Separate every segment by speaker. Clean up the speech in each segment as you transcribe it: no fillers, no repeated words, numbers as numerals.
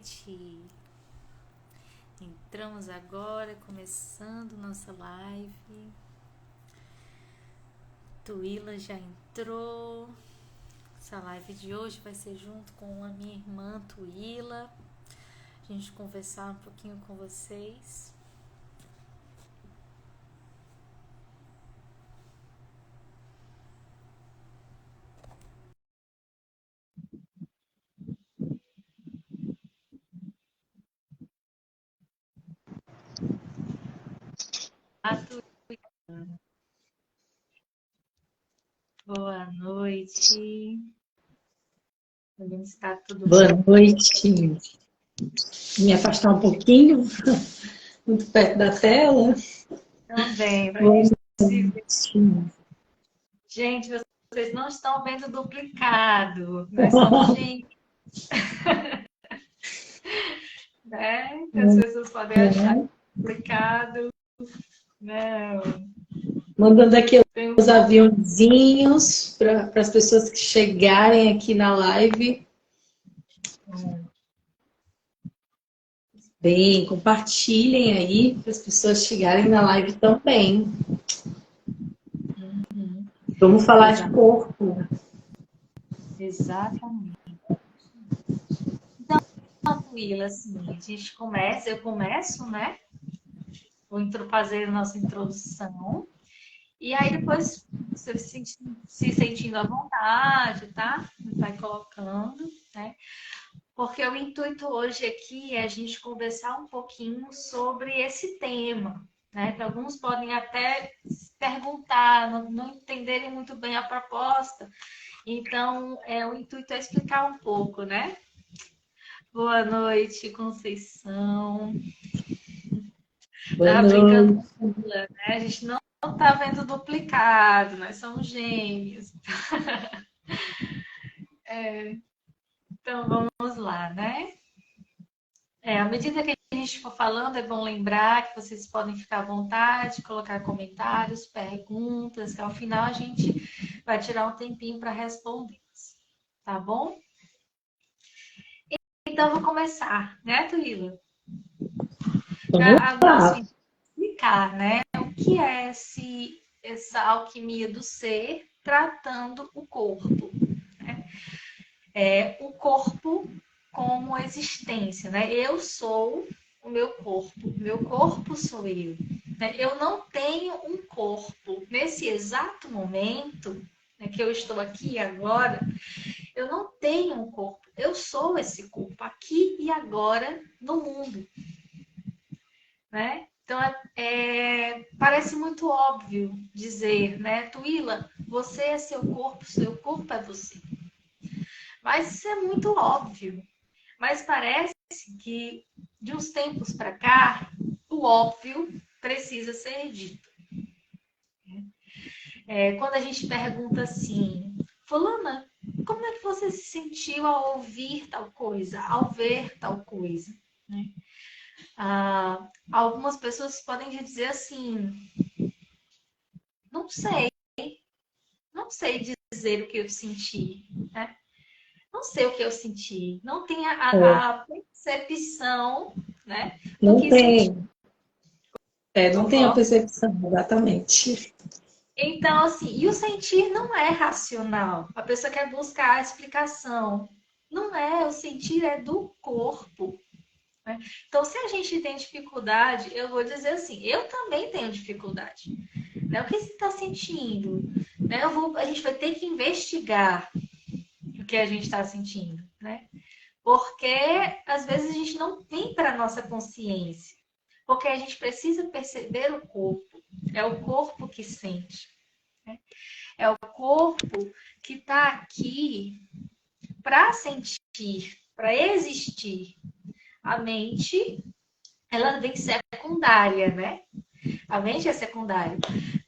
Speaker 1: noite. Entramos agora, começando nossa live. Tuila já entrou. Essa live de hoje vai ser junto com a minha irmã Tuila. A gente conversar um pouquinho com vocês. A Tuila. Boa noite. Vamos estar tudo
Speaker 2: Boa noite. Me afastar um pouquinho, muito perto da tela.
Speaker 1: também, para a
Speaker 2: Boa
Speaker 1: gente se ver.
Speaker 2: noite.
Speaker 1: Gente, vocês não estão vendo duplicado. Nós somos gente, né? Que as pessoas podem achar duplicado. Não.
Speaker 2: Mandando aqui
Speaker 1: Tem
Speaker 2: os aviãozinhos para as pessoas que chegarem aqui na live. Bem, compartilhem aí para as pessoas chegarem na live também. Vamos falar de corpo.
Speaker 1: Exatamente. Então, Willa, assim, a gente começa, eu começo, né? Vou fazer a nossa introdução. E aí depois você se sentindo à vontade, tá? Vai colocando, né? Porque o intuito hoje aqui é a gente conversar um pouquinho sobre esse tema, né? Que alguns podem até se perguntar, não entenderem muito bem a proposta. Então, o intuito é explicar um pouco, né? Boa noite, Conceição.
Speaker 2: Boa
Speaker 1: Tava brincando
Speaker 2: noite.
Speaker 1: com ela, né? A gente não tá vendo duplicado, nós somos gêmeos. Então, vamos lá, né? À medida que a gente for falando, é bom lembrar que vocês podem ficar à vontade, colocar comentários, perguntas, que ao final a gente vai tirar um tempinho para responder. Tá bom? Então, vou começar, né, Tuíla?
Speaker 2: Vamos
Speaker 1: Assim,
Speaker 2: lá.
Speaker 1: explicar, né? O que é essa alquimia do ser tratando o corpo, né? O corpo como existência, né? Eu sou o meu corpo sou eu. Né? Eu não tenho um corpo. Nesse exato momento, né, que eu estou aqui agora, eu não tenho um corpo. Eu sou esse corpo aqui e agora no mundo, né? Então, parece muito óbvio dizer, né? Tuíla, você é seu corpo é você. Mas isso é muito óbvio. Mas parece que, de uns tempos para cá, o óbvio precisa ser dito. Quando a gente pergunta assim, fulana, como é que você se sentiu ao ouvir tal coisa, ao ver tal coisa? Né? Algumas pessoas podem dizer assim, não sei, não sei dizer o que eu senti, né? Não sei o que eu senti, não tenho
Speaker 2: É,
Speaker 1: a percepção, né, do
Speaker 2: não
Speaker 1: que senti.
Speaker 2: tem, não tem a
Speaker 1: Concordo.
Speaker 2: percepção, exatamente.
Speaker 1: Então, assim, e o sentir não é racional. A pessoa quer buscar a explicação. Não é, o sentir é do corpo. Né? Então, se a gente tem dificuldade, eu vou dizer assim, eu também tenho dificuldade. Né? O que você está sentindo? Né? A gente vai ter que investigar o que a gente está sentindo. Né? Porque às vezes a gente não vem para a nossa consciência. Porque a gente precisa perceber o corpo. É o corpo que sente. Né? É o corpo que está aqui para sentir, para existir. A mente, ela vem secundária, né? A mente é secundária.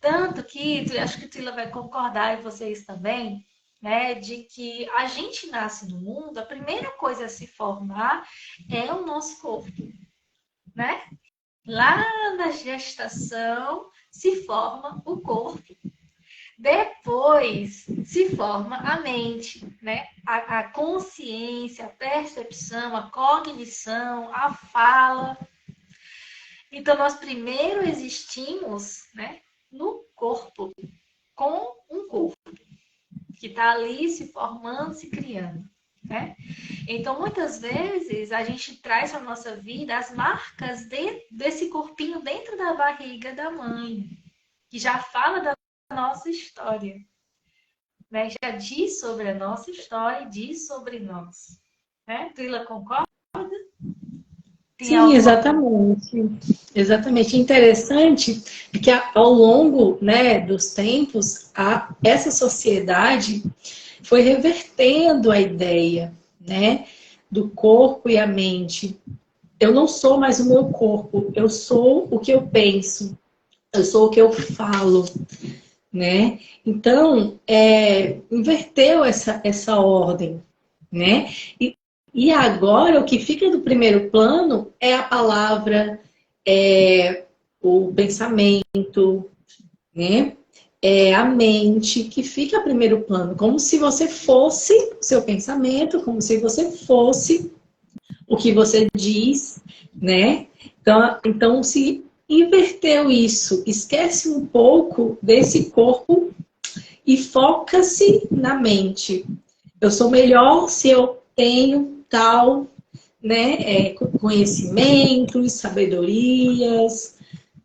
Speaker 1: Tanto que, acho que Tila vai concordar e vocês também, né? De que a gente nasce no mundo, a primeira coisa a se formar é o nosso corpo, né? Lá na gestação se forma o corpo. Depois se forma a mente, né? A consciência, a percepção, a cognição, a fala. Então, nós primeiro existimos, né, no corpo, com um corpo que está ali se formando, se criando, né? Então, muitas vezes, a gente traz para a nossa vida as marcas desse corpinho dentro da barriga da mãe, que já fala da nossa história, né? Já diz sobre a nossa história e diz sobre nós, né? Trila, concorda? Tem
Speaker 2: Sim,
Speaker 1: alguma...
Speaker 2: exatamente. Exatamente. Interessante é que ao longo, né, dos tempos, essa sociedade foi revertendo a ideia, né, do corpo e a mente. Eu não sou mais o meu corpo, eu sou o que eu penso, eu sou o que eu falo, né? Então, inverteu essa ordem, né? E agora o que fica no primeiro plano é a palavra, o pensamento, né? É a mente que fica em primeiro plano, como se você fosse o seu pensamento, como se você fosse o que você diz, né? Então se inverteu isso, esquece um pouco desse corpo e foca-se na mente. Eu sou melhor se eu tenho tal, né, conhecimentos, sabedorias,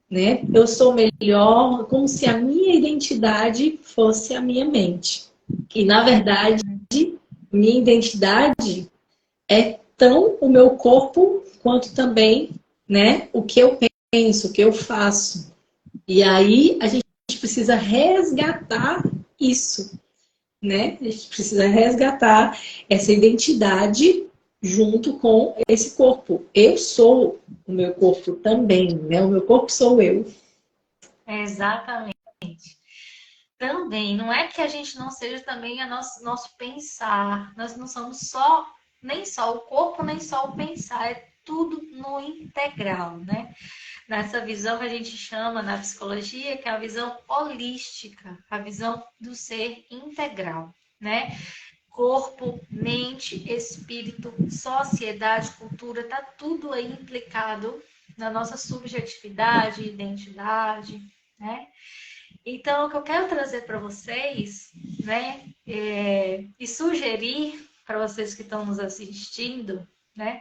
Speaker 2: né? Eu sou melhor, como se a minha identidade fosse a minha mente. E na verdade, minha identidade é tão o meu corpo quanto também, né, o que eu penso, o que eu faço. E aí a gente precisa resgatar isso, né? A gente precisa resgatar essa identidade junto com esse corpo. Eu sou o meu corpo também, né? O meu corpo sou eu.
Speaker 1: Exatamente. Também, não é que a gente não seja também nosso pensar. Nós não somos só, nem só o corpo, nem só o pensar. É tudo no integral, né? Nessa visão que a gente chama na psicologia, que é a visão holística, a visão do ser integral, né? Corpo, mente, espírito, sociedade, cultura, tá tudo aí implicado na nossa subjetividade, identidade, né? Então, o que eu quero trazer para vocês, né, e sugerir para vocês que estão nos assistindo, né,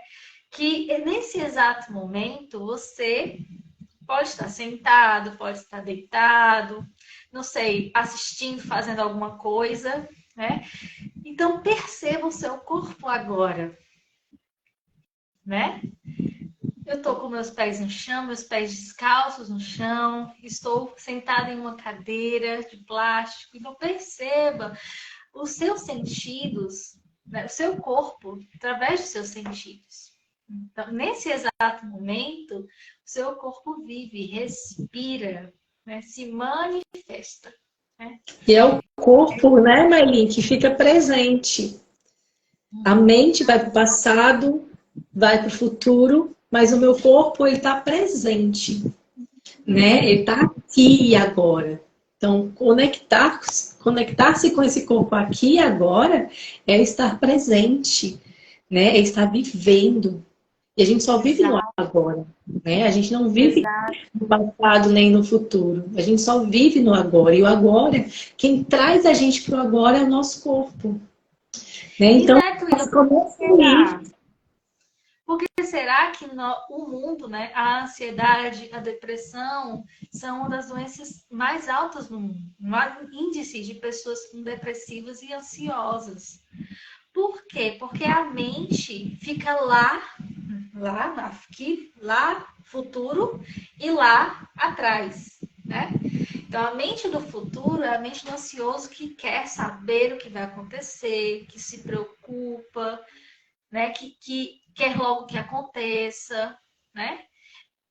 Speaker 1: que nesse exato momento você pode estar sentado, pode estar deitado, não sei, assistindo, fazendo alguma coisa, né? Então, perceba o seu corpo agora, né? Eu estou com meus pés no chão, meus pés descalços no chão, estou sentada em uma cadeira de plástico. Então, perceba os seus sentidos, né? O seu corpo, através dos seus sentidos. Então, nesse exato momento, o seu corpo vive, respira, né? Se manifesta. Né?
Speaker 2: E é o corpo, né, Maylin, que fica presente. A mente vai para o passado, vai para o futuro, mas o meu corpo ele está presente, né? Ele está aqui e agora. Então, conectar-se com esse corpo aqui e agora é estar presente, né? É estar vivendo. E a gente só vive no
Speaker 1: Exato,
Speaker 2: agora, né? A gente não vive
Speaker 1: exato.
Speaker 2: no passado nem no futuro. A gente só vive no agora. E o agora, quem traz a gente para o agora é o nosso corpo, né?
Speaker 1: E,
Speaker 2: Então,
Speaker 1: né, Twila, por que
Speaker 2: começa
Speaker 1: será?
Speaker 2: aí.
Speaker 1: Por que será que o mundo, né, a ansiedade, a depressão são uma das doenças mais altas no mundo? Maior índice de pessoas depressivas e ansiosas. Por quê? Porque a mente fica lá, futuro e lá atrás, né? Então, a mente do futuro é a mente do ansioso que quer saber o que vai acontecer, que se preocupa, né? Que quer logo que aconteça, né?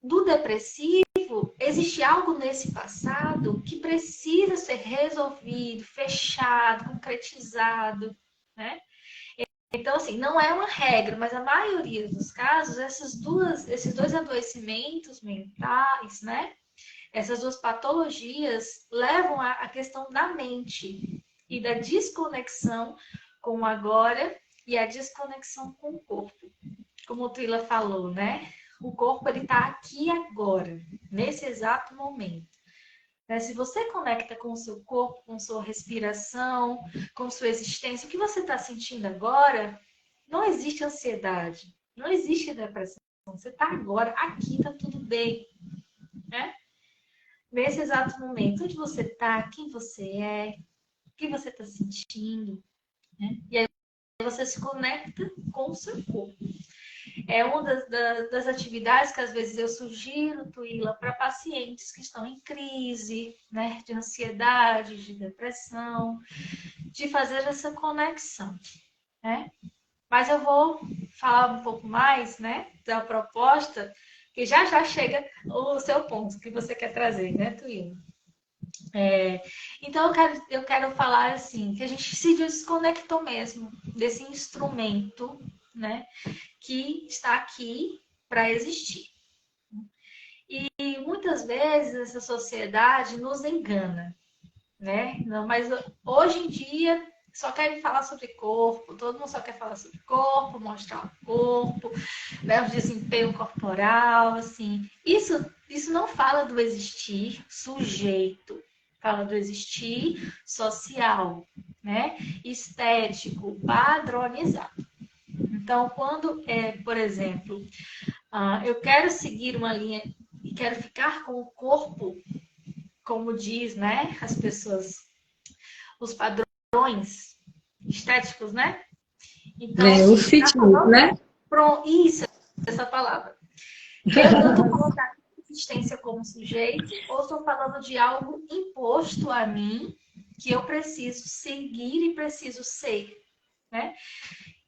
Speaker 1: Do depressivo, existe algo nesse passado que precisa ser resolvido, fechado, concretizado, né? Então, assim, não é uma regra, mas a maioria dos casos, esses dois adoecimentos mentais, né? Essas duas patologias levam à questão da mente e da desconexão com o agora e a desconexão com o corpo. Como o Twila falou, né? O corpo ele está aqui agora, nesse exato momento. Se você conecta com o seu corpo, com sua respiração, com sua existência, o que você está sentindo agora, não existe ansiedade, não existe depressão. Você está agora, aqui está tudo bem. Né? Nesse exato momento, onde você está, quem você é, o que você está sentindo. Né? E aí você se conecta com o seu corpo. É uma das atividades que às vezes eu sugiro, Twila, para pacientes que estão em crise, né, de ansiedade, de depressão, de fazer essa conexão, né? Mas eu vou falar um pouco mais, né, da proposta, que já chega o seu ponto que você quer trazer, né, Twila? Então eu quero falar assim, que a gente se desconectou mesmo desse instrumento, né, que está aqui para existir. E muitas vezes essa sociedade nos engana, né? Não, mas hoje em dia só querem falar sobre corpo, todo mundo só quer falar sobre corpo, mostrar o corpo, né? O desempenho corporal, assim. Isso não fala do existir sujeito, fala do existir social, né? Estético, padronizado. Então, quando, por exemplo, eu quero seguir uma linha e quero ficar com o corpo, como diz, né, as pessoas, os padrões estéticos, né? Então,
Speaker 2: O
Speaker 1: assim,
Speaker 2: fitness, né?
Speaker 1: isso, essa palavra. Eu estou falando da existência como sujeito ou estou falando de algo imposto a mim que eu preciso seguir e preciso ser, né?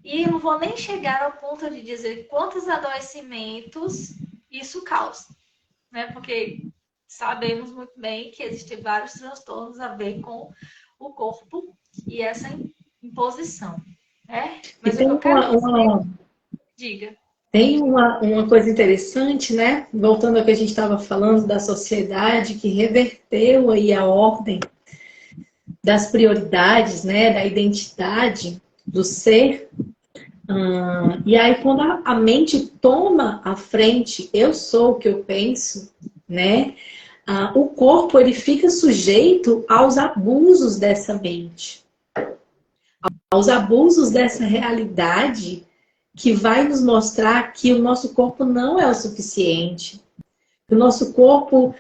Speaker 1: E eu não vou nem chegar ao ponto de dizer quantos adoecimentos isso causa, né? Porque sabemos muito bem que existem vários transtornos a ver com o corpo e essa imposição, né?
Speaker 2: E
Speaker 1: Mas o que eu quero dizer, diga.
Speaker 2: tem uma coisa interessante, né? Voltando ao que a gente estava falando da sociedade que reverteu aí a ordem das prioridades, né? Da identidade do ser. E aí, quando a mente toma a frente, eu sou o que eu penso, né? O corpo ele fica sujeito aos abusos dessa mente, aos abusos dessa realidade que vai nos mostrar que o nosso corpo não é o suficiente, que o nosso corpo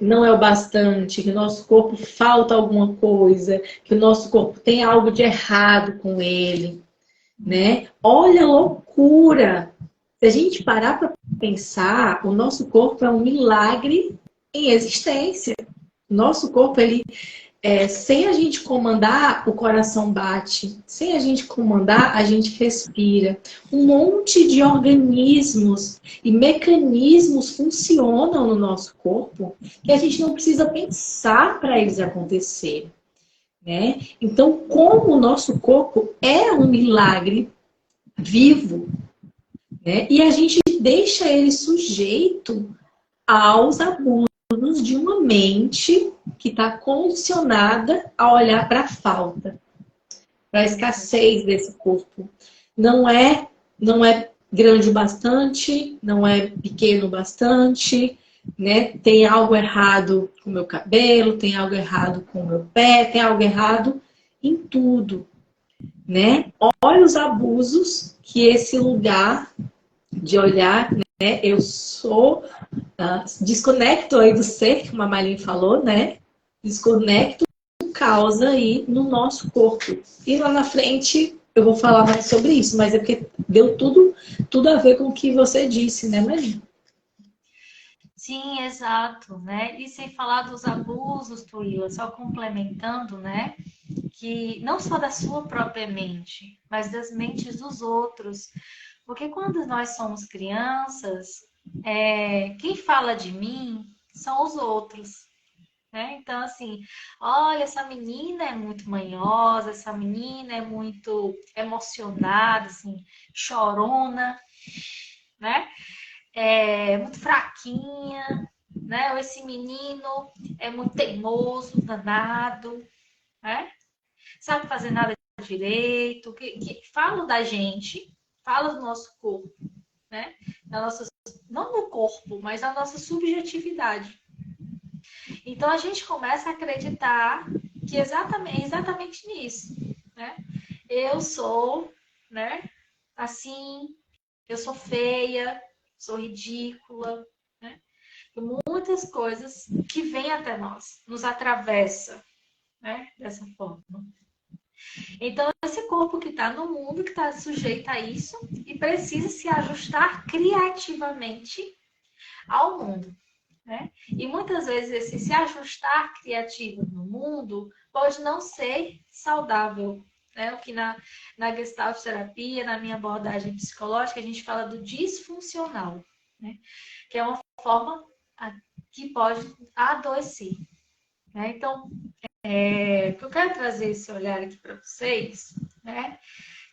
Speaker 2: não é o bastante, que o nosso corpo falta alguma coisa, que o nosso corpo tem algo de errado com ele, né? Olha a loucura! Se a gente parar para pensar, o nosso corpo é um milagre em existência. Nosso corpo, ele, sem a gente comandar, o coração bate. Sem a gente comandar, a gente respira. Um monte de organismos e mecanismos funcionam no nosso corpo que a gente não precisa pensar para eles acontecerem, né? Então, como o nosso corpo é um milagre vivo, né? E a gente deixa ele sujeito aos abusos de uma mente que está condicionada a olhar para a falta, para a escassez desse corpo. Não é grande o bastante, não é pequeno o bastante, né? Tem algo errado com o meu cabelo, tem algo errado com o meu pé, tem algo errado em tudo, né? Olha os abusos que esse lugar de olhar, né? Eu sou desconecto aí do ser, como a Marlene falou, né? Desconecto causa aí no nosso corpo. E lá na frente eu vou falar mais sobre isso, mas é porque deu tudo a ver com o que você disse, né, Marlene?
Speaker 1: Sim, exato, né? E sem falar dos abusos, Tuíla, só complementando, né? Que não só da sua própria mente, mas das mentes dos outros. Porque quando nós somos crianças, quem fala de mim são os outros. Né? Então, assim, olha, essa menina é muito manhosa, essa menina é muito emocionada, assim, chorona, né? É muito fraquinha, né? Ou esse menino é muito teimoso, danado, né? Sabe fazer nada direito, que falam da gente, falam do nosso corpo, né? Da nossa, não do corpo, mas da nossa subjetividade. Então a gente começa a acreditar que exatamente nisso, né? Eu sou, né? Assim, eu sou feia, sou ridícula, né? E muitas coisas que vêm até nós, nos atravessa, né? Dessa forma. Então, esse corpo que está no mundo, que está sujeito a isso, e precisa se ajustar criativamente ao mundo. Né? E muitas vezes esse se ajustar criativo no mundo pode não ser saudável. Né? O que na Gestalt terapia, na minha abordagem psicológica, a gente fala do disfuncional, né? Que é uma forma que pode adoecer. Né? Então, eu quero trazer esse olhar aqui para vocês, né?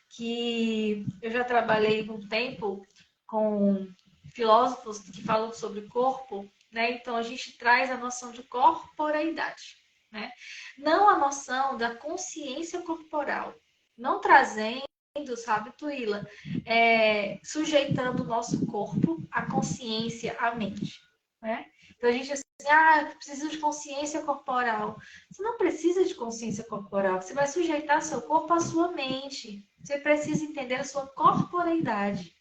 Speaker 1: Que eu já trabalhei um tempo com filósofos que falam sobre corpo, né? Então a gente traz a noção de corporeidade, né? Não a noção da consciência corporal, não trazendo, sabe, Tuíla, sujeitando o nosso corpo à consciência, à mente, né? Então a gente assim, eu preciso de consciência corporal. Você não precisa de consciência corporal, você vai sujeitar seu corpo à sua mente. Você precisa entender a sua corporeidade.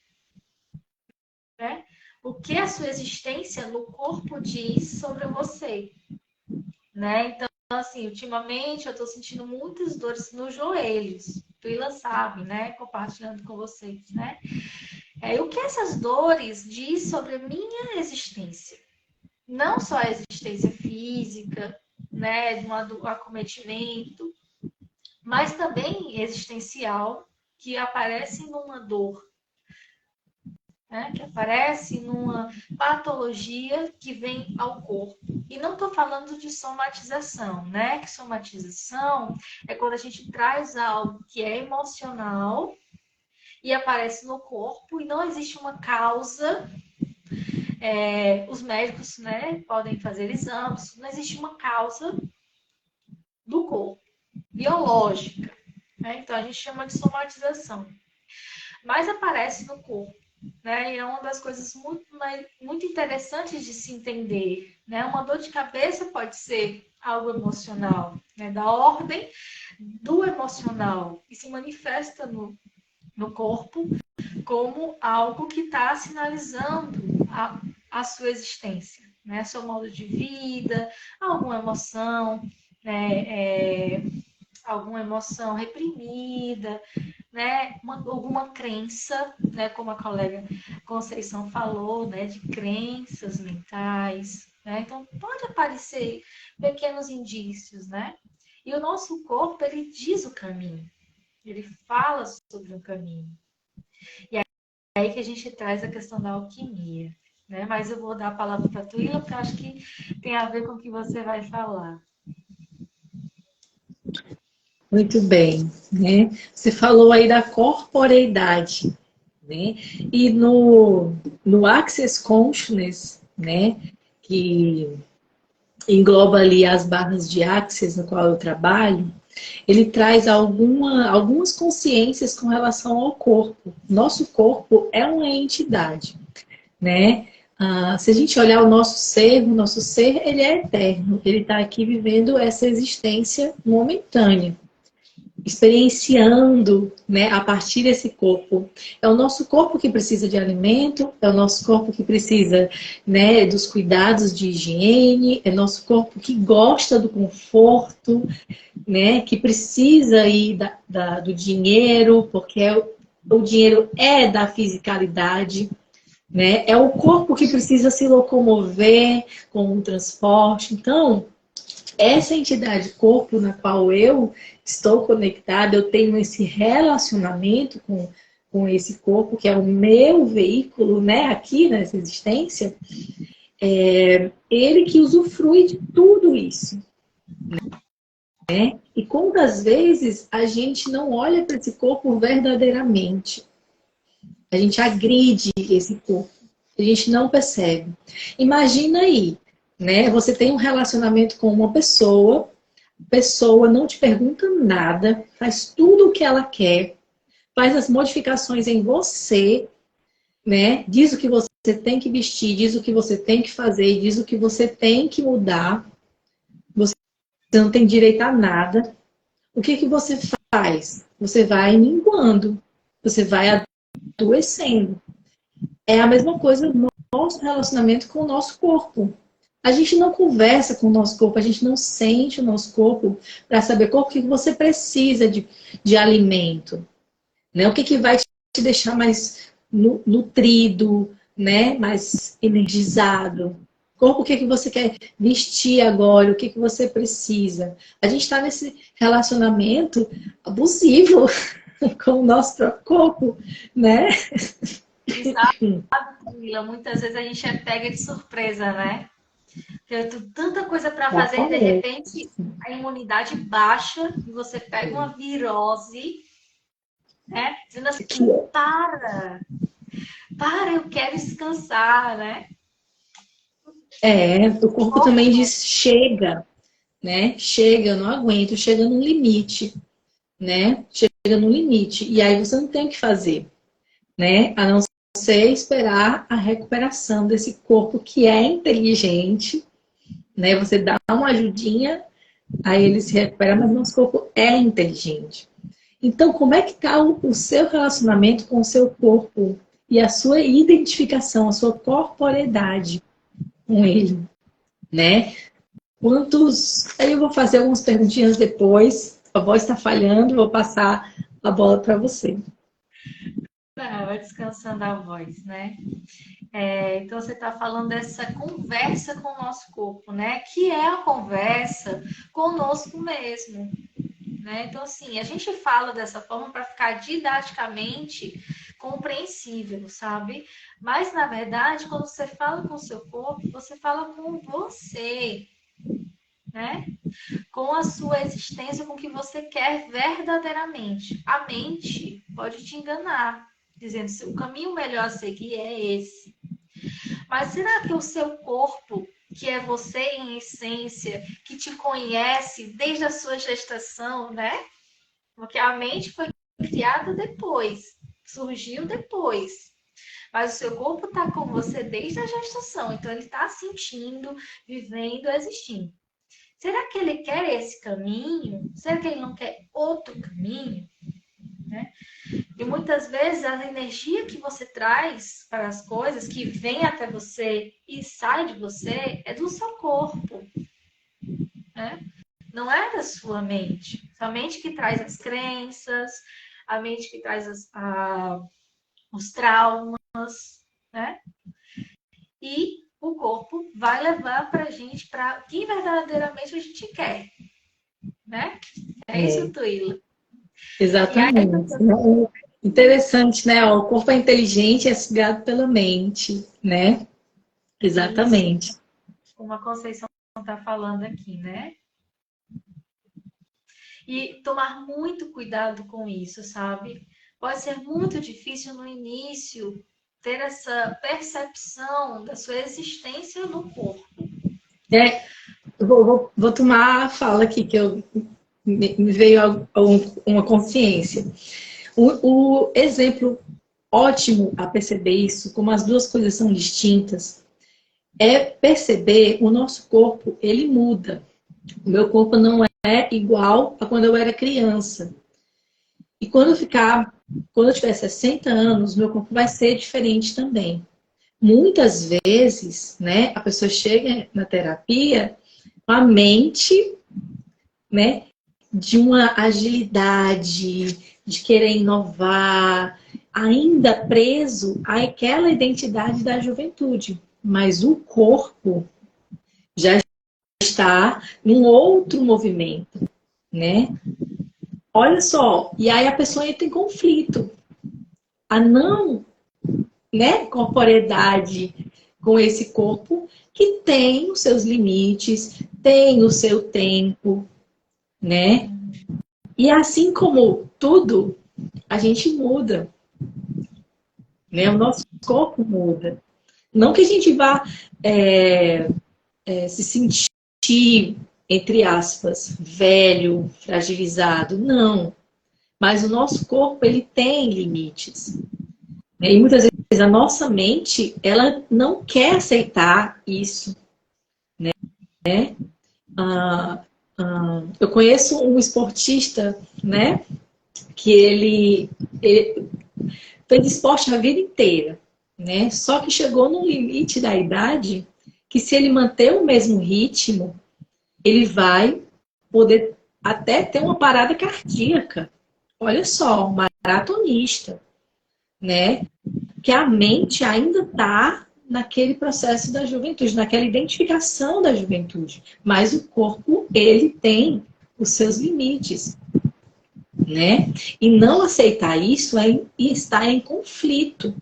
Speaker 1: Né? O que a sua existência no corpo diz sobre você. Né? Então, assim, ultimamente eu estou sentindo muitas dores nos joelhos. Tuíla sabe, né? Compartilhando com vocês, né? O que essas dores diz sobre a minha existência? Não só a existência física, né? Do acometimento, mas também existencial, que aparece numa dor, né? Que aparece numa patologia que vem ao corpo. E não estou falando de somatização, né? Que somatização é quando a gente traz algo que é emocional e aparece no corpo e não existe uma causa. Os médicos, né, podem fazer exames, não existe uma causa do corpo, biológica. Né? Então a gente chama de somatização. Mas aparece no corpo. Né? E é uma das coisas muito interessantes de se entender. Né? Uma dor de cabeça pode ser algo emocional, né? Da ordem do emocional, e se manifesta no corpo como algo que está sinalizando a sua existência, né? Seu modo de vida, alguma emoção, né? Alguma emoção reprimida, né? Alguma crença, né? Como a colega Conceição falou, né? De crenças mentais, né? Então pode aparecer pequenos indícios, né? E o nosso corpo, ele diz o caminho, ele fala sobre o caminho. E é aí que a gente traz a questão da alquimia, né? Mas eu vou dar a palavra para a Tuíla, porque eu acho que tem a ver com o que você vai falar.
Speaker 2: Muito bem, né? Você falou aí da corporeidade, né? E no Access Consciousness, né? Que engloba ali as barras de Access no qual eu trabalho, ele traz algumas consciências com relação ao corpo. Nosso corpo é uma entidade, né? Se a gente olhar o nosso ser, ele é eterno. Ele está aqui vivendo essa existência momentânea, experienciando, né, a partir desse corpo. É o nosso corpo que precisa de alimento, é o nosso corpo que precisa, né, dos cuidados de higiene, é nosso corpo que gosta do conforto, né, que precisa aí do dinheiro, porque o dinheiro é da fisicalidade, né, é o corpo que precisa se locomover com o transporte. Então, essa entidade corpo na qual eu estou conectada, eu tenho esse relacionamento com esse corpo, que é o meu veículo, né, aqui nessa existência, ele que usufrui de tudo isso. Né? E quantas vezes a gente não olha para esse corpo verdadeiramente? A gente agride esse corpo, a gente não percebe. Imagina aí, né? Você tem um relacionamento com uma pessoa, a pessoa não te pergunta nada, faz tudo o que ela quer, faz as modificações em você, né? Diz o que você tem que vestir, diz o que você tem que fazer, diz o que você tem que mudar. Você não tem direito a nada. O que que você faz? Você vai minguando, você vai adoecendo. É a mesma coisa no nosso relacionamento com o nosso corpo. A gente não conversa com o nosso corpo, a gente não sente o nosso corpo para saber qual que você precisa de alimento, né? O que que vai te deixar mais nutrido, né? Mais energizado. Corpo, o que que você quer vestir agora? O que que você precisa? A gente está nesse relacionamento abusivo com o nosso próprio corpo, né?
Speaker 1: Exato, Camila. Muitas vezes a gente é pega de surpresa, né? Eu tenho tanta coisa para fazer e de
Speaker 2: Exatamente.
Speaker 1: repente a imunidade baixa e você pega uma virose, né? Dizendo assim, para, eu quero descansar, né?
Speaker 2: O corpo também diz chega, né? Chega, eu não aguento, chega num limite, né? Chega no limite. E aí você não tem o que fazer, né? A não ser esperar a recuperação desse corpo que é inteligente, né? Você dá uma ajudinha, aí ele se recupera, mas nosso corpo é inteligente. Então, como é que está o seu relacionamento com o seu corpo e a sua identificação, a sua corporeidade com ele, né? Aí eu vou fazer algumas perguntinhas depois. A voz está falhando, vou passar a bola para você.
Speaker 1: Vai descansando a voz, né? Então você está falando dessa conversa com o nosso corpo, né? Que é a conversa conosco mesmo, né? Então, assim, a gente fala dessa forma para ficar didaticamente compreensível, sabe? Mas, na verdade, quando você fala com o seu corpo, você fala com você, né? Com a sua existência, com o que você quer verdadeiramente. A mente pode te enganar, dizendo que o caminho melhor a seguir é esse. Mas será que o seu corpo, que é você em essência, que te conhece desde a sua gestação, né? Porque a mente foi criada depois, surgiu depois. Mas o seu corpo está com você desde a gestação, então ele está sentindo, vivendo, existindo. Será que ele quer esse caminho? Será que ele não quer outro caminho? Né? E muitas vezes a energia que você traz para as coisas, que vem até você e sai de você, é do seu corpo. Né? Não é da sua mente. Sua mente que traz as crenças, a mente que traz os traumas, né? E o corpo vai levar para a gente para o que verdadeiramente a gente quer, né? É isso, Tuila.
Speaker 2: Exatamente. Interessante, né? O corpo é inteligente, é sugado pela mente, né? Exatamente.
Speaker 1: Isso, como a Conceição está falando aqui, né? E tomar muito cuidado com isso, sabe? Pode ser muito difícil no início ter essa percepção da sua existência no corpo.
Speaker 2: Vou tomar a fala aqui, que me veio uma consciência. O exemplo ótimo a perceber isso, como as duas coisas são distintas, é perceber o nosso corpo, ele muda. O meu corpo não é igual a quando eu era criança. E quando eu tiver 60 anos, meu corpo vai ser diferente também. Muitas vezes, né, a pessoa chega na terapia com a mente, né, de uma agilidade, de querer inovar, ainda preso àquela identidade da juventude. Mas o corpo já está num outro movimento, né? Olha só, e aí a pessoa entra em conflito. A não, né, corporeidade com esse corpo que tem os seus limites, tem o seu tempo, né? E assim como tudo, a gente muda, né? O nosso corpo muda. Não que a gente vá se sentir, entre aspas, velho, fragilizado. Não. Mas o nosso corpo, ele tem limites. E muitas vezes a nossa mente, ela não quer aceitar isso, né? Eu conheço um esportista, né? Que ele fez esporte a vida inteira, né? Só que chegou num limite da idade que se ele manter o mesmo ritmo, ele vai poder até ter uma parada cardíaca. Olha só, um maratonista, né? Que a mente ainda está naquele processo da juventude, naquela identificação da juventude. Mas o corpo, ele tem os seus limites, né? E não aceitar isso é estar em conflito,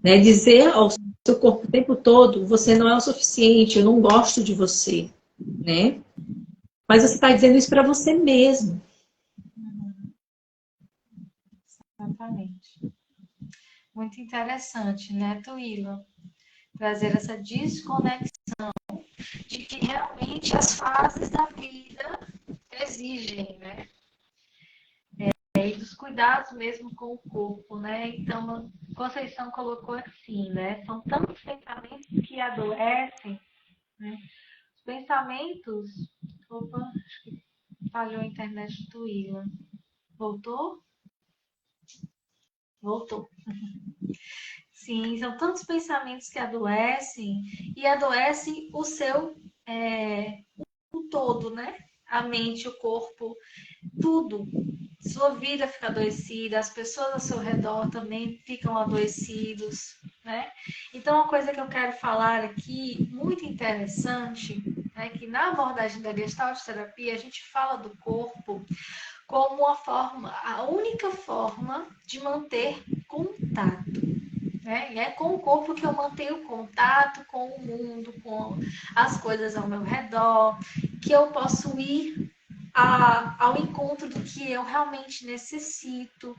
Speaker 2: né? Dizer ao seu corpo o tempo todo, você não é o suficiente, eu não gosto de você, né? Mas você está dizendo isso para você mesmo.
Speaker 1: Exatamente. Muito interessante, né, Tuíla? Trazer essa desconexão de que realmente as fases da vida exigem, né? E dos cuidados mesmo com o corpo, né? Então, Conceição colocou assim, né? São tantos pensamentos que adoecem, né? Os pensamentos... Opa, acho que falhou a internet do Tuíla. Voltou? Voltou. Sim, são tantos pensamentos que adoecem e adoecem o seu o todo, né? A mente, o corpo, tudo. Sua vida fica adoecida, as pessoas ao seu redor também ficam adoecidos, né? Então, uma coisa que eu quero falar aqui, muito interessante, é que na abordagem da Gestalt terapia, a gente fala do corpo como uma forma, a única forma de manter contato. Né? E é com o corpo que eu mantenho contato com o mundo, com as coisas ao meu redor, que eu posso ir ao encontro do que eu realmente necessito,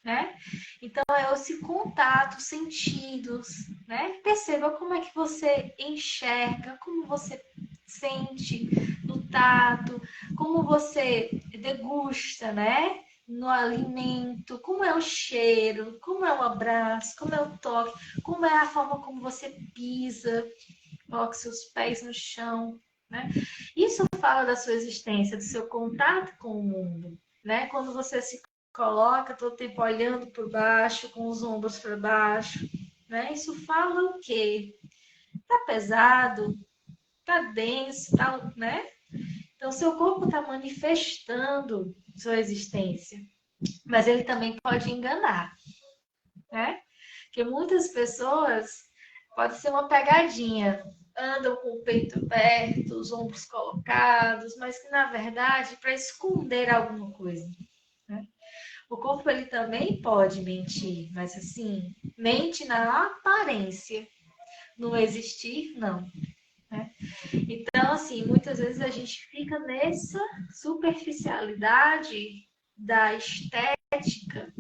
Speaker 1: né? Então é esse contato, sentidos, né? Perceba como é que você enxerga, como você sente no tato, como você degusta, né? No alimento, como é o cheiro, como é o abraço, como é o toque, como é a forma como você pisa, coloca seus pés no chão, né? Isso fala da sua existência, do seu contato com o mundo, né? Quando você se coloca todo tempo olhando por baixo, com os ombros para baixo, né? Isso fala o quê? Tá pesado, tá denso, tá, né? Então, seu corpo está manifestando sua existência, mas ele também pode enganar, né? Porque muitas pessoas pode ser uma pegadinha, andam com o peito aberto, os ombros colocados, mas que na verdade para esconder alguma coisa, né? O corpo ele também pode mentir, mas assim, mente na aparência, no existir, não. Né? Então, assim, muitas vezes a gente fica nessa superficialidade da estética,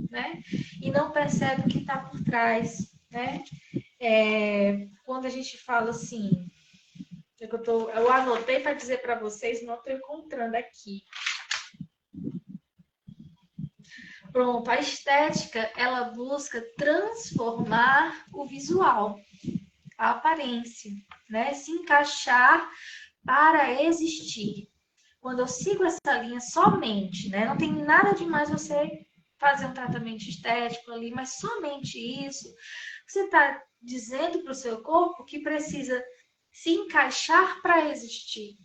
Speaker 1: né? E não percebe o que está por trás, né? Quando a gente fala assim, eu anotei para dizer para vocês, não estou encontrando aqui. Pronto, a estética, ela busca transformar o visual, a aparência, né? Se encaixar para existir. Quando eu sigo essa linha somente, né? Não tem nada demais você fazer um tratamento estético ali, mas somente isso, você está dizendo para o seu corpo que precisa se encaixar para existir.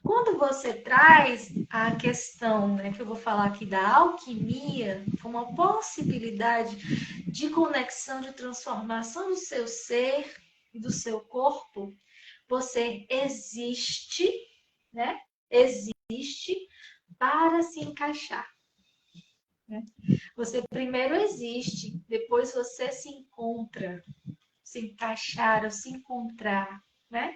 Speaker 1: Quando você traz a questão, né, que eu vou falar aqui da alquimia, como uma possibilidade de conexão, de transformação do seu ser e do seu corpo, você existe, né? Existe para se encaixar. Né? Você primeiro existe, depois você se encontra, se encaixar ou se encontrar, né?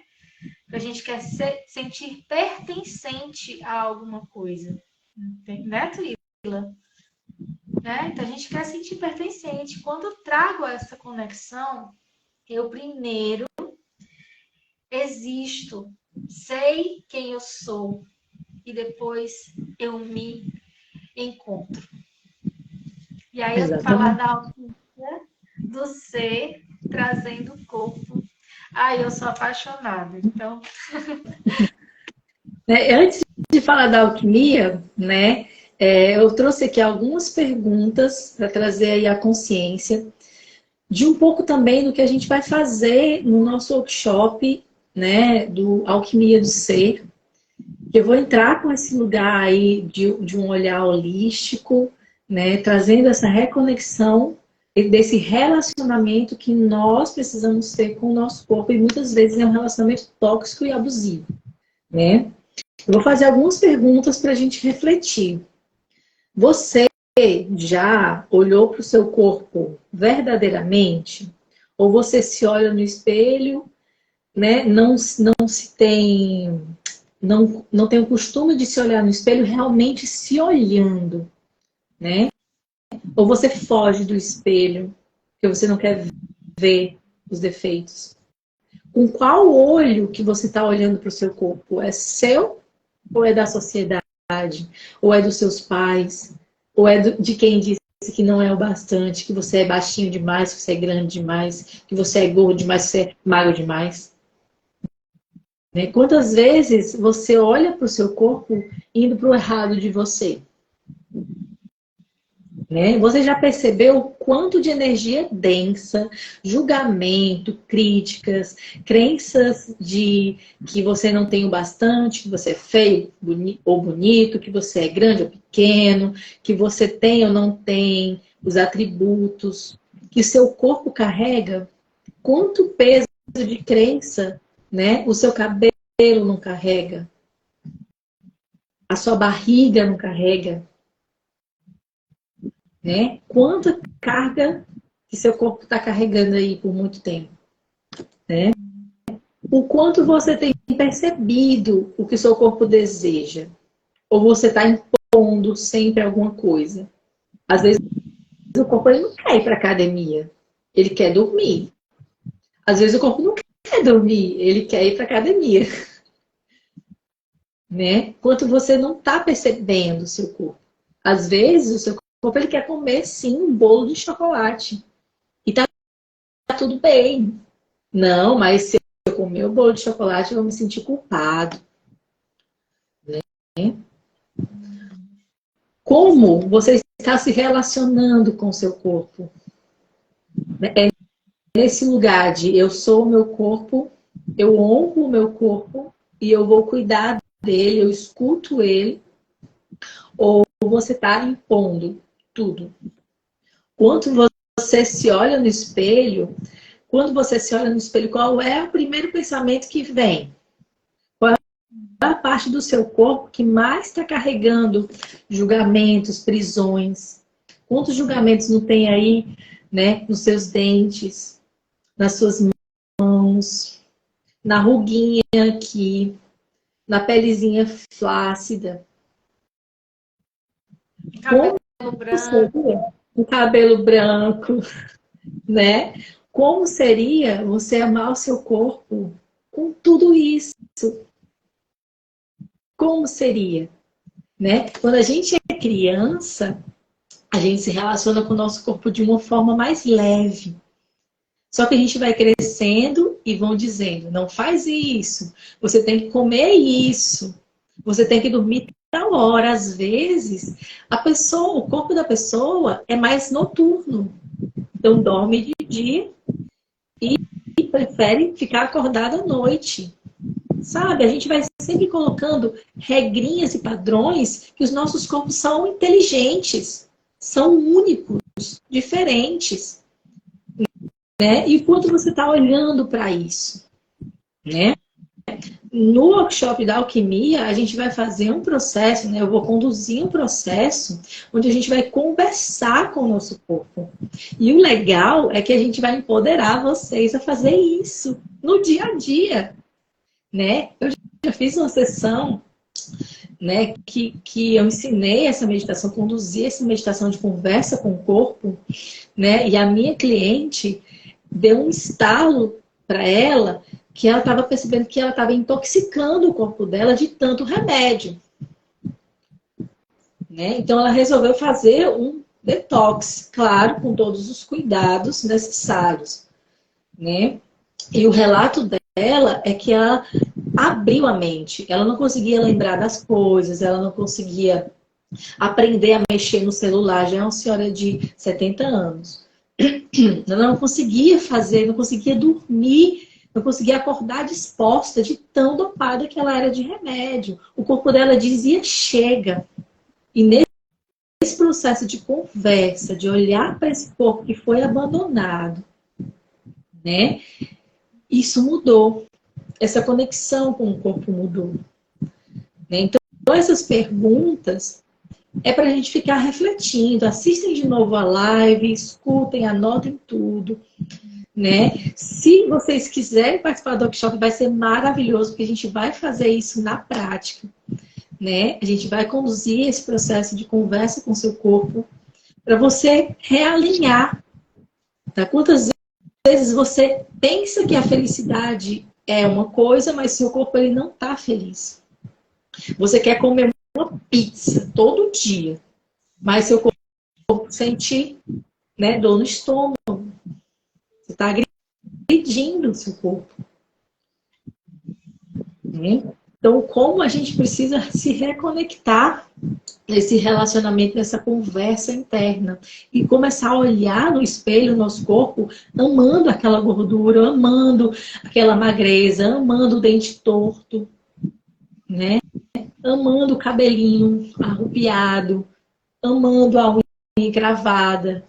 Speaker 1: A gente quer sentir pertencente a alguma coisa, né, Trila? Né? Então a gente quer sentir pertencente. Quando eu trago essa conexão, eu primeiro existo, sei quem eu sou e depois eu me encontro. E aí eu falar
Speaker 2: Exatamente.
Speaker 1: da alquimia do ser trazendo o corpo. Ai, eu sou apaixonada. Então,
Speaker 2: Antes de falar da alquimia, né, eu trouxe aqui algumas perguntas para trazer aí a consciência de um pouco também do que a gente vai fazer no nosso workshop, né, do Alquimia do Ser. Eu vou entrar com esse lugar aí de um olhar holístico, né, trazendo essa reconexão desse relacionamento que nós precisamos ter com o nosso corpo e muitas vezes é um relacionamento tóxico e abusivo, né? Eu vou fazer algumas perguntas para a gente refletir. Você já olhou para o seu corpo verdadeiramente? Ou você se olha no espelho, né? Não se tem, não tem o costume de se olhar no espelho realmente se olhando, né? Ou você foge do espelho, porque você não quer ver os defeitos. Com qual olho que você está olhando para o seu corpo? É seu ou é da sociedade? Ou é dos seus pais? Ou é de quem disse que não é o bastante, que você é baixinho demais, que você é grande demais, que você é gordo demais, que você é magro demais? Né? Quantas vezes você olha para o seu corpo indo para o errado de você? Né? Você já percebeu o quanto de energia densa, julgamento, críticas, crenças de que você não tem o bastante, que você é feio ou bonito, que você é grande ou pequeno, que você tem ou não tem os atributos, que o seu corpo carrega? Quanto peso de crença, né? O seu cabelo não carrega, a sua barriga não carrega, né? Quanta carga que seu corpo está carregando aí por muito tempo, né? O quanto você tem percebido o que o seu corpo deseja, ou você está impondo sempre alguma coisa. Às vezes o corpo ele não quer ir para academia, ele quer dormir. Às vezes o corpo não quer dormir, ele quer ir para academia, né? Quanto você não está percebendo o seu corpo. Às vezes o seu corpo ele quer comer sim um bolo de chocolate e tá tudo bem. Não, mas se eu comer o bolo de chocolate, eu vou me sentir culpado. Né? Como você está se relacionando com o seu corpo? É nesse lugar de eu sou o meu corpo, eu honro o meu corpo e eu vou cuidar dele, eu escuto ele, ou você está impondo tudo? Quando você se olha no espelho, qual é o primeiro pensamento que vem? A parte do seu corpo que mais está carregando julgamentos, prisões? Quantos julgamentos não tem aí, né, nos seus dentes, nas suas mãos, na ruguinha aqui, na pelezinha flácida?
Speaker 1: cabelo
Speaker 2: Como
Speaker 1: branco.
Speaker 2: seria o cabelo branco, né? Como seria você amar o seu corpo com tudo isso? Como seria? Né? Quando a gente é criança, a gente se relaciona com o nosso corpo de uma forma mais leve. Só que a gente vai crescendo e vão dizendo, não faz isso, você tem que comer isso, você tem que dormir tal hora. Às vezes, o corpo da pessoa é mais noturno. Então dorme de dia e prefere ficar acordado à noite. Sabe, a gente vai sempre colocando regrinhas e padrões que os nossos corpos são inteligentes, são únicos, diferentes, né? E quanto você está olhando para isso, né? No workshop da alquimia, a gente vai fazer um processo, né? Eu vou conduzir um processo onde a gente vai conversar com o nosso corpo. E o legal é que a gente vai empoderar vocês a fazer isso no dia a dia, né? Eu já fiz uma sessão, né, que eu ensinei essa meditação, conduzi essa meditação de conversa com o corpo, né? E a minha cliente deu um estalo para ela que ela estava percebendo que ela estava intoxicando o corpo dela de tanto remédio, né? Então ela resolveu fazer um detox, claro, com todos os cuidados necessários, né? E o relato dela é que ela abriu a mente. Ela não conseguia lembrar das coisas, ela não conseguia aprender a mexer no celular. Já é uma senhora de 70 anos. Ela não conseguia fazer, não conseguia dormir, não conseguia acordar disposta de tão dopada que ela era de remédio. O corpo dela dizia chega. E nesse processo de conversa, de olhar para esse corpo que foi abandonado, né? Isso mudou. Essa conexão com o corpo mudou, né? Então, essas perguntas é para a gente ficar refletindo. Assistem de novo a live, escutem, anotem tudo, né? Se vocês quiserem participar do workshop, vai ser maravilhoso, porque a gente vai fazer isso na prática, né? A gente vai conduzir esse processo de conversa com o seu corpo para você realinhar, tá? Quantas vezes você pensa que a felicidade é uma coisa, mas seu corpo ele não está feliz. Você quer comer uma pizza todo dia, mas seu corpo sente, né, dor no estômago. Você está agredindo o seu corpo, né? Então, como a gente precisa se reconectar nesse relacionamento, nessa conversa interna e começar a olhar no espelho o nosso corpo, amando aquela gordura, amando aquela magreza, amando o dente torto, né? Amando o cabelinho arrupiado, amando a unha encravada,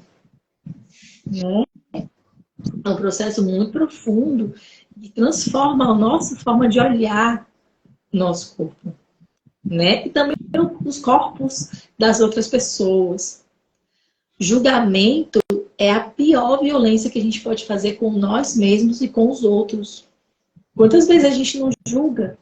Speaker 2: né? É um processo muito profundo que transforma a nossa forma de olhar nosso corpo, né? E também os corpos das outras pessoas. Julgamento é a pior violência que a gente pode fazer com nós mesmos e com os outros. Quantas vezes a gente não julga,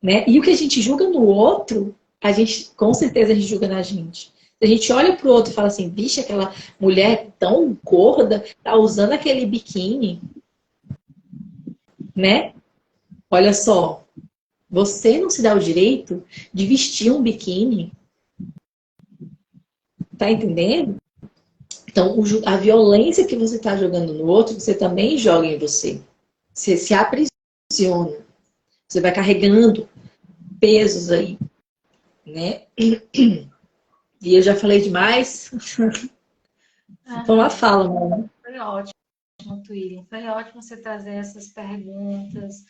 Speaker 2: né? E o que a gente julga no outro, a gente, com certeza, a gente julga na gente. A gente olha pro outro e fala assim, bicha, aquela mulher tão gorda, tá usando aquele biquíni, né? Olha só, você não se dá o direito de vestir um biquíni. Tá entendendo? Então, a violência que você está jogando no outro, você também joga em você. Você se aprisiona. Você vai carregando pesos aí, né? E eu já falei demais. Então, a fala, mano.
Speaker 1: Foi ótimo, Twilly. Foi ótimo você trazer essas perguntas,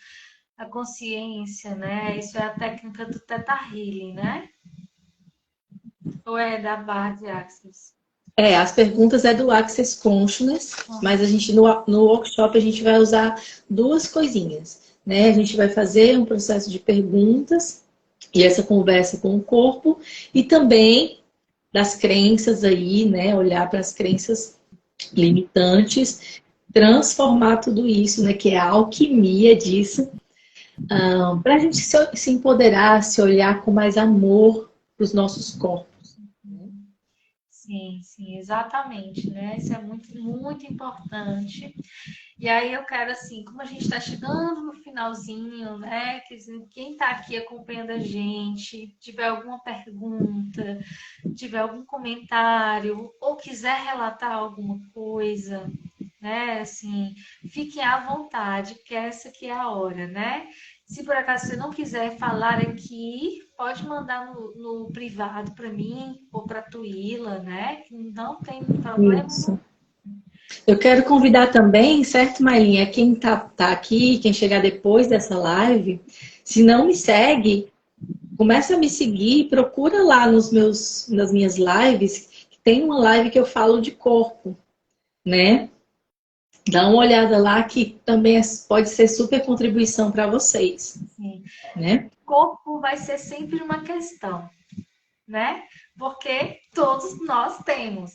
Speaker 1: a consciência, né? Isso é a técnica do Theta Healing, né? Ou é da barra de Access?
Speaker 2: As perguntas é do Access Consciousness, mas a gente no workshop a gente vai usar duas coisinhas, né? A gente vai fazer um processo de perguntas e essa conversa com o corpo e também das crenças aí, né? Olhar para as crenças limitantes, transformar tudo isso, né? Que é a alquimia disso, para a gente se empoderar, se olhar com mais amor para os nossos corpos.
Speaker 1: Sim, sim, exatamente, né? Isso é muito, muito importante. E aí eu quero, assim, como a gente está chegando no finalzinho, né? Quem está aqui acompanhando a gente, tiver alguma pergunta, tiver algum comentário, ou quiser relatar alguma coisa, né? Assim, fiquem à vontade, que essa aqui é a hora, né? Se por acaso você não quiser falar aqui, pode mandar no privado para mim ou para a Tuíla, né? Não tem problema.
Speaker 2: Isso. Eu quero convidar também, certo, Mailinha, quem tá aqui, quem chegar depois dessa live, se não me segue, começa a me seguir, procura lá nas minhas lives, que tem uma live que eu falo de corpo, né? Dá uma olhada lá que também pode ser super contribuição para vocês.
Speaker 1: Sim.
Speaker 2: Né?
Speaker 1: O corpo vai ser sempre uma questão, né? Porque todos nós temos.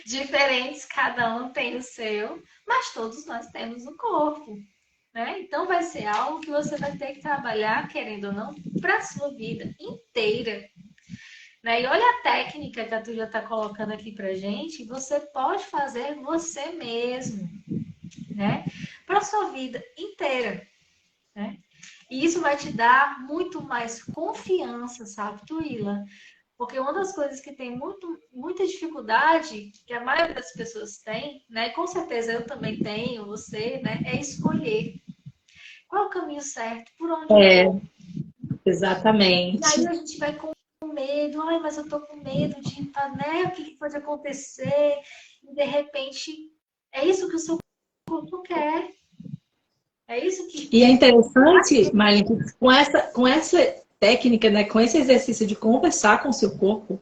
Speaker 1: Diferentes, cada um tem o seu, mas todos nós temos um corpo, né? Então vai ser algo que você vai ter que trabalhar, querendo ou não, para a sua vida inteira. Né? E olha a técnica que a Tu já está colocando aqui pra gente, você pode fazer você mesmo, né? Para sua vida inteira. inteira, né? E isso vai te dar muito mais confiança, sabe, Tuila? Porque uma das coisas que tem muita dificuldade, que a maioria das pessoas tem, né? Com certeza eu também tenho, você, né? É escolher qual é o caminho certo, por onde eu
Speaker 2: É,
Speaker 1: vou. E aí
Speaker 2: exatamente.
Speaker 1: a gente vai com medo, ai, mas eu tô com medo de, né? O que pode acontecer? E de repente, é isso que o seu corpo quer. É isso que.
Speaker 2: E é interessante, Marlene, que com essa técnica, né, com esse exercício de conversar com o seu corpo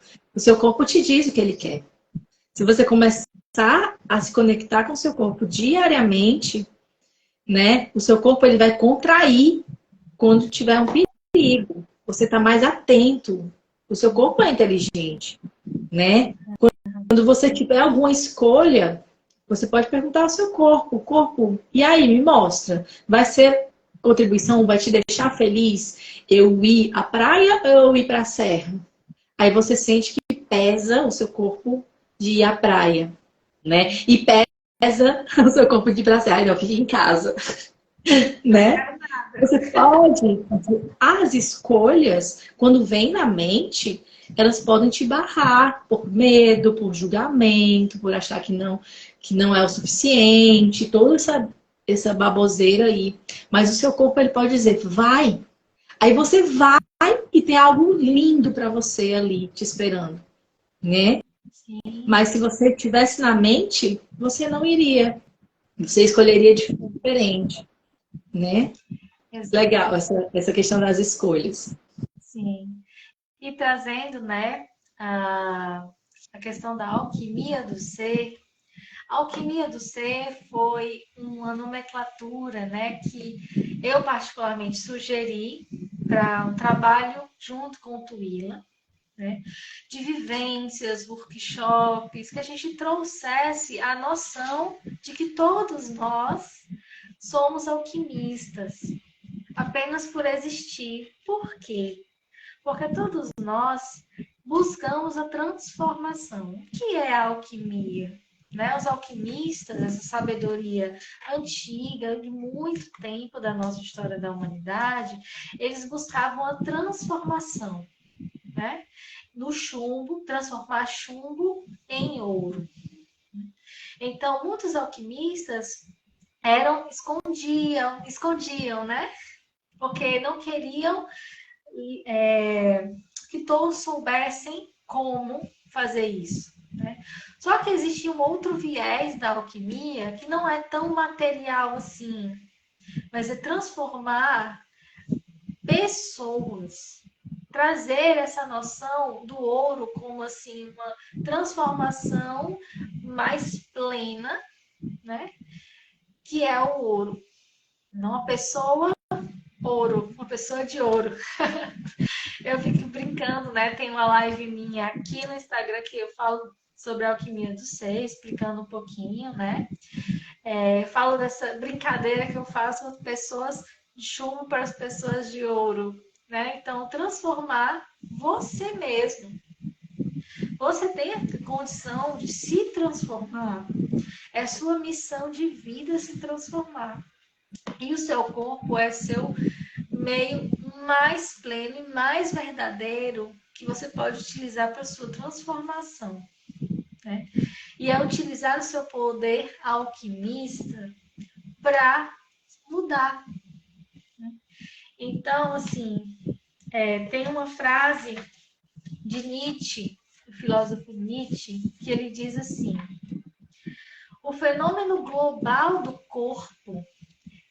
Speaker 2: te diz o que ele quer. Se você começar a se conectar com o seu corpo diariamente, né, o seu corpo ele vai contrair quando tiver um perigo. Você está mais atento. O seu corpo é inteligente, né? Quando você tiver alguma escolha, você pode perguntar ao seu corpo, corpo, e aí, me mostra. Vai ser contribuição, vai te deixar feliz eu ir à praia ou eu ir para a serra? Aí você sente que pesa o seu corpo de ir à praia, né? E pesa o seu corpo de ir para a serra. Ai, não, fique em casa,
Speaker 1: Não
Speaker 2: né?
Speaker 1: quero nada.
Speaker 2: Você pode. As escolhas, quando vem na mente, elas podem te barrar por medo, por julgamento, por achar que não é o suficiente, toda essa baboseira aí. Mas o seu corpo ele pode dizer, vai. Aí você vai e tem algo lindo para você ali te esperando, né?
Speaker 1: Sim,
Speaker 2: Mas se você tivesse na mente, você não iria. Você escolheria diferente, né? Legal,
Speaker 1: exatamente.
Speaker 2: essa questão das escolhas.
Speaker 1: Sim. E trazendo, né, a questão da alquimia do ser. A alquimia do ser foi uma nomenclatura, né, que eu particularmente sugeri para um trabalho junto com o Tuila, né, de vivências, workshops, que a gente trouxesse a noção de que todos nós somos alquimistas, apenas por existir. Por quê? Porque todos nós buscamos a transformação. O que é a alquimia? Né? Os alquimistas, essa sabedoria antiga, de muito tempo da nossa história da humanidade, eles buscavam a transformação, né? No chumbo, transformar chumbo em ouro. Então, muitos alquimistas escondiam, né? Porque não queriam que todos soubessem como fazer isso. Né? Só que existe um outro viés da alquimia que não é tão material assim, mas é transformar pessoas, trazer essa noção do ouro como assim uma transformação mais plena, né? Que é o ouro, não a pessoa ouro, uma pessoa de ouro. Eu fico brincando, né? Tem uma live minha aqui no Instagram que eu falo sobre a alquimia do ser, explicando um pouquinho, né? Falo dessa brincadeira que eu faço com pessoas de chumbo para as pessoas de ouro, né? Então, transformar você mesmo. Você tem a condição de se transformar. É sua missão de vida se transformar. E o seu corpo é seu meio mais pleno e mais verdadeiro que você pode utilizar para sua transformação, né? E é utilizar o seu poder alquimista para mudar. Né? Então, assim, tem uma frase de Nietzsche, o filósofo Nietzsche, que ele diz assim: o fenômeno global do corpo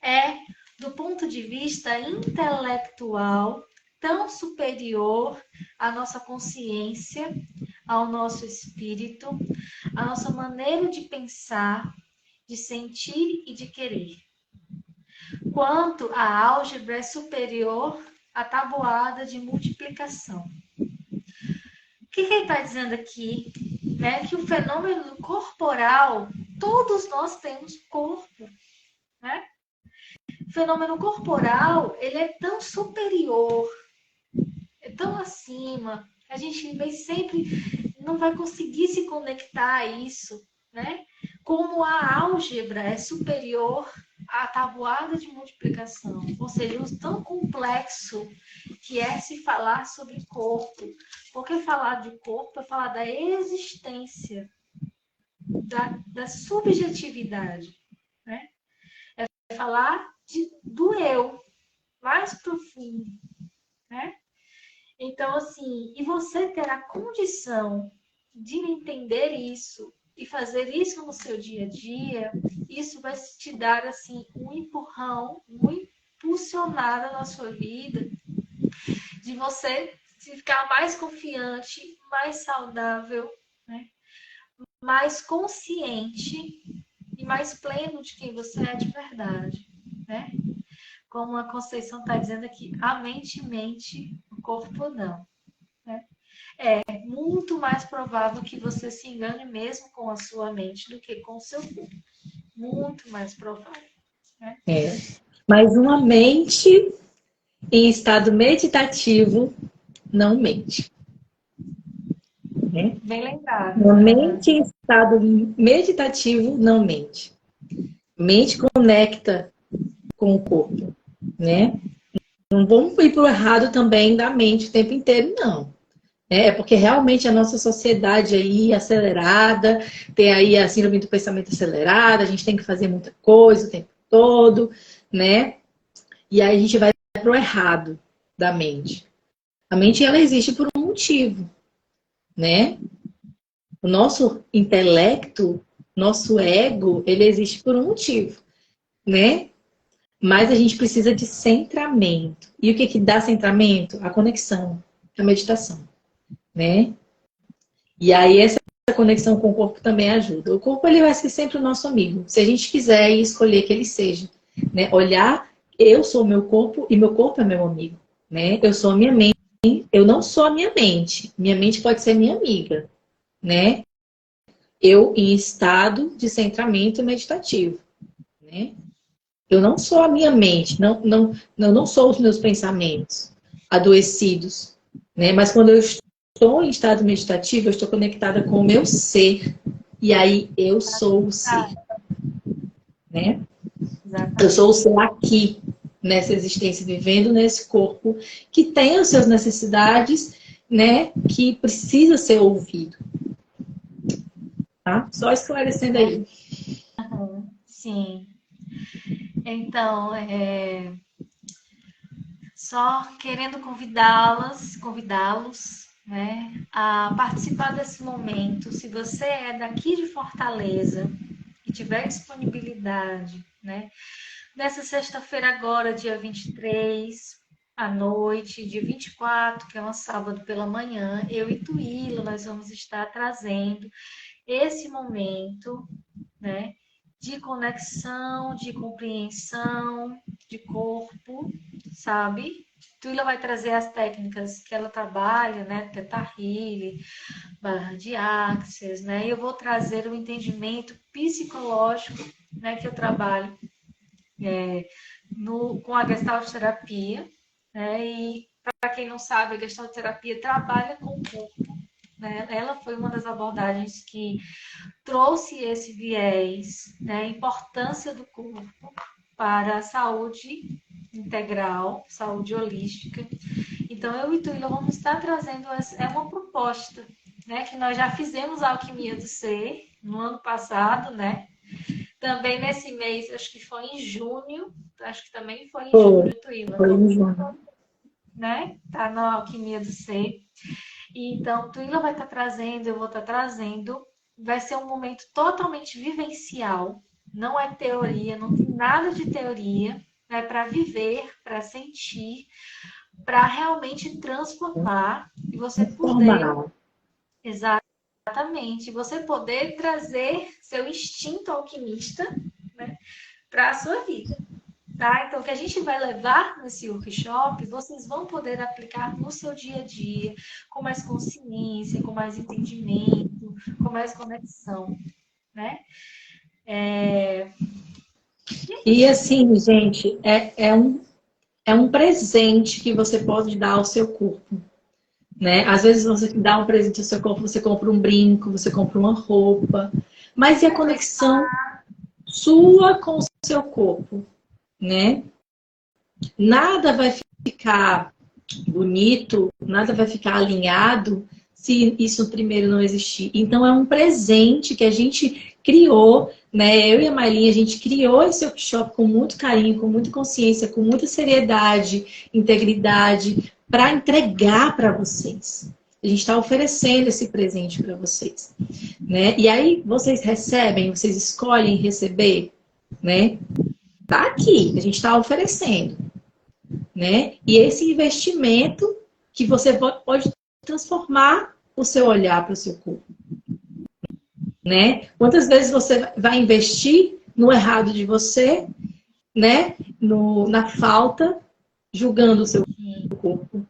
Speaker 1: é, do ponto de vista intelectual, tão superior à nossa consciência, ao nosso espírito, à nossa maneira de pensar, de sentir e de querer, quanto a álgebra é superior à tabuada de multiplicação. O que ele está dizendo aqui? Né? Que o fenômeno corporal, todos nós temos corpo, né? O fenômeno corporal, ele é tão superior, é tão acima, a gente vai sempre não vai conseguir se conectar a isso, né? como a álgebra é superior à tabuada de multiplicação, ou seja, o tão complexo que é se falar sobre corpo. Porque falar de corpo é falar da existência, da subjetividade, né? É falar do eu mais profundo, né? Então, assim, e você ter a condição de entender isso e fazer isso no seu dia a dia, isso vai te dar, assim, um empurrão, uma impulsionada na sua vida, de você ficar mais confiante, mais saudável, né? Mais consciente e mais pleno de quem você é de verdade, né? Como a Conceição está dizendo aqui, a mente mente, o corpo não, né? É muito mais provável que você se engane mesmo com a sua mente do que com o seu corpo. Muito mais provável, né?
Speaker 2: Mas uma mente em estado meditativo não mente. Né?
Speaker 1: Bem lembrado.
Speaker 2: Uma mente em estado meditativo não mente. Mente conecta com o corpo, né? Não vamos ir para o errado também da mente o tempo inteiro, não. É porque realmente a nossa sociedade aí acelerada, tem aí a síndrome do pensamento acelerado, a gente tem que fazer muita coisa o tempo todo, né? E aí a gente vai para o errado da mente. A mente, ela existe por um motivo, né? O nosso intelecto, nosso ego, ele existe por um motivo, né? Mas a gente precisa de centramento. E o que que dá centramento? A conexão, a meditação, né? E aí essa conexão com o corpo também ajuda. O corpo, ele vai ser sempre o nosso amigo. Se a gente quiser escolher que ele seja, né? Olhar, eu sou o meu corpo e meu corpo é meu amigo, né? Eu sou a minha mente, eu não sou a minha mente. Minha mente pode ser minha amiga, né? Eu em estado de centramento meditativo, né? Eu não sou a minha mente, não sou os meus pensamentos adoecidos, né? Mas quando eu estou em estado meditativo, eu estou conectada com o meu ser. E aí eu sou o ser, né?
Speaker 1: Exatamente.
Speaker 2: Eu sou o ser aqui, nessa existência, vivendo nesse corpo que tem as suas necessidades, né? Que precisa ser ouvido. Tá? Só esclarecendo aí.
Speaker 1: Sim. Então, só querendo convidá-los, né, a participar desse momento. Se você é daqui de Fortaleza e tiver disponibilidade, né, nessa sexta-feira agora, dia 23, à noite, dia 24, que é um sábado pela manhã, eu e Tuíla, nós vamos estar trazendo esse momento, né, de conexão, de compreensão, de corpo, sabe? Tuila vai trazer as técnicas que ela trabalha, né? Teta Healing, barra de Axis, né? E eu vou trazer o entendimento psicológico, né? Que eu trabalho com a Gestalt terapia, né? E para quem não sabe, a Gestalt terapia trabalha com o corpo, né? Ela foi uma das abordagens que trouxe esse viés, né? A importância do corpo para a saúde integral, saúde holística. Então, eu e Tuila vamos estar trazendo uma proposta, né? Que nós já fizemos a Alquimia do Ser no ano passado, né? Também nesse mês, acho que foi em junho, acho que também foi em junho, Tuila.
Speaker 2: Foi em junho.
Speaker 1: Né? Tá na Alquimia do Ser. Então, Tuila vai estar trazendo, eu vou estar trazendo. Vai ser um momento totalmente vivencial. Não é teoria, não tem nada de teoria. É para viver, para sentir, para realmente transformar e você poder. Exatamente. Você poder trazer seu instinto alquimista, né, para a sua vida. Tá? Então, o que a gente vai levar nesse workshop, vocês vão poder aplicar no seu dia a dia, com mais consciência, com mais entendimento, com mais conexão, né?
Speaker 2: E assim, gente, é um presente que você pode dar ao seu corpo, né? Às vezes você dá um presente ao seu corpo, você compra um brinco, você compra uma roupa, Mas e a conexão sua com o seu corpo, né? Nada vai ficar bonito, nada vai ficar alinhado se isso primeiro não existir. Então é um presente que a gente criou, né? Eu e a Mailinha, a gente criou esse workshop com muito carinho, com muita consciência, com muita seriedade, integridade, para entregar para vocês. A gente está oferecendo esse presente para vocês, né? E aí vocês recebem, vocês escolhem receber, né? Tá aqui, a gente está oferecendo, né? E esse investimento que você pode transformar o seu olhar para o seu corpo, né? Quantas vezes você vai investir no errado de você, né? Na falta, julgando o seu corpo,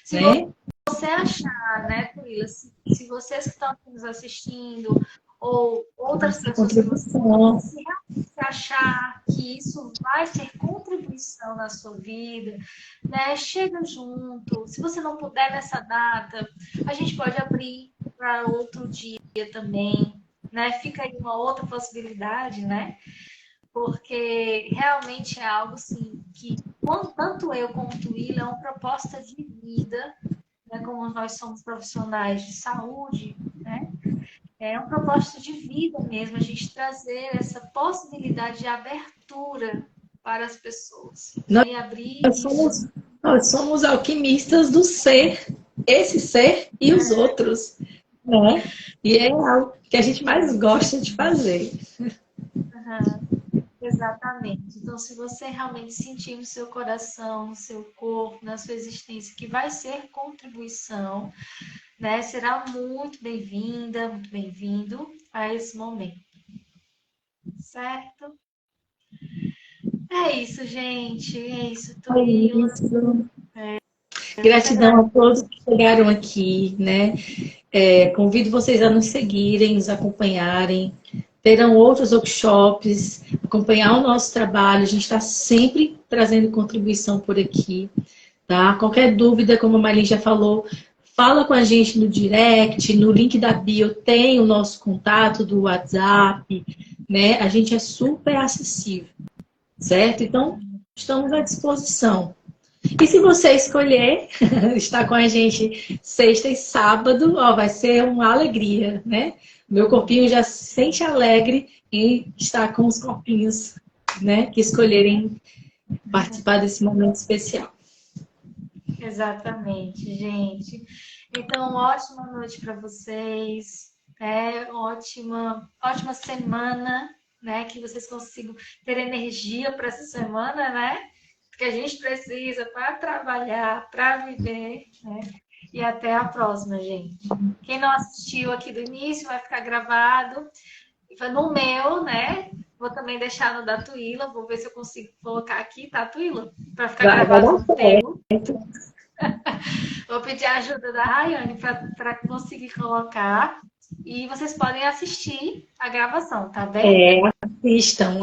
Speaker 1: Se
Speaker 2: né?
Speaker 1: você achar, né, Tuíla, se vocês que estão aqui nos assistindo ou outras pessoas que você se realmente achar que isso vai ter contribuição na sua vida, né, chega junto. Se você não puder nessa data, a gente pode abrir para outro dia também, né? Fica aí uma outra possibilidade, né? Porque realmente é algo assim que tanto eu como Tuíla é uma proposta de vida, né, como nós somos profissionais de saúde, né, é um propósito de vida mesmo, a gente trazer essa possibilidade de abertura para as pessoas, né, e abrir isso.
Speaker 2: Nós somos alquimistas do ser, esse ser e os outros, né? E é algo que a gente mais gosta de fazer.
Speaker 1: Exatamente. Então, se você realmente sentir no seu coração, no seu corpo, na sua existência, que vai ser contribuição, né? Será muito bem-vinda, muito bem-vindo a esse momento. Certo? É isso, gente. É isso, Tuíla.
Speaker 2: Gratidão a todos que chegaram aqui, né? Convido vocês a nos seguirem, nos acompanharem. Terão outros workshops, acompanhar o nosso trabalho. A gente está sempre trazendo contribuição por aqui, tá? Qualquer dúvida, como a Marlene já falou, fala com a gente no direct, no link da bio tem o nosso contato do WhatsApp, né? A gente é super acessível, certo? Então, estamos à disposição. E se você escolher estar com a gente sexta e sábado, ó, vai ser uma alegria, né? Meu corpinho já se sente alegre em estar com os corpinhos, né? Que escolherem participar desse momento especial.
Speaker 1: Exatamente, gente. Então, ótima noite para vocês. Ótima semana, né? Que vocês consigam ter energia para essa semana, né? Que a gente precisa para trabalhar, para viver, né? E até a próxima, gente. Quem não assistiu aqui do início vai ficar gravado. No meu, né? Vou também deixar no da Tuíla. Vou ver se eu consigo colocar aqui, tá, Tuíla? Para ficar gravado no teu. Vou pedir a ajuda da Rayane para conseguir colocar. E vocês podem assistir a gravação, tá bem?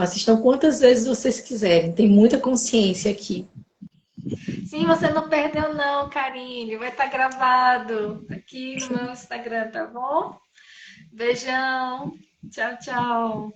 Speaker 2: Assistam quantas vezes vocês quiserem. Tem muita consciência aqui.
Speaker 1: Sim, você não perdeu não, Karine. Vai estar gravado aqui no meu Instagram, tá bom? Beijão. Tchau, tchau.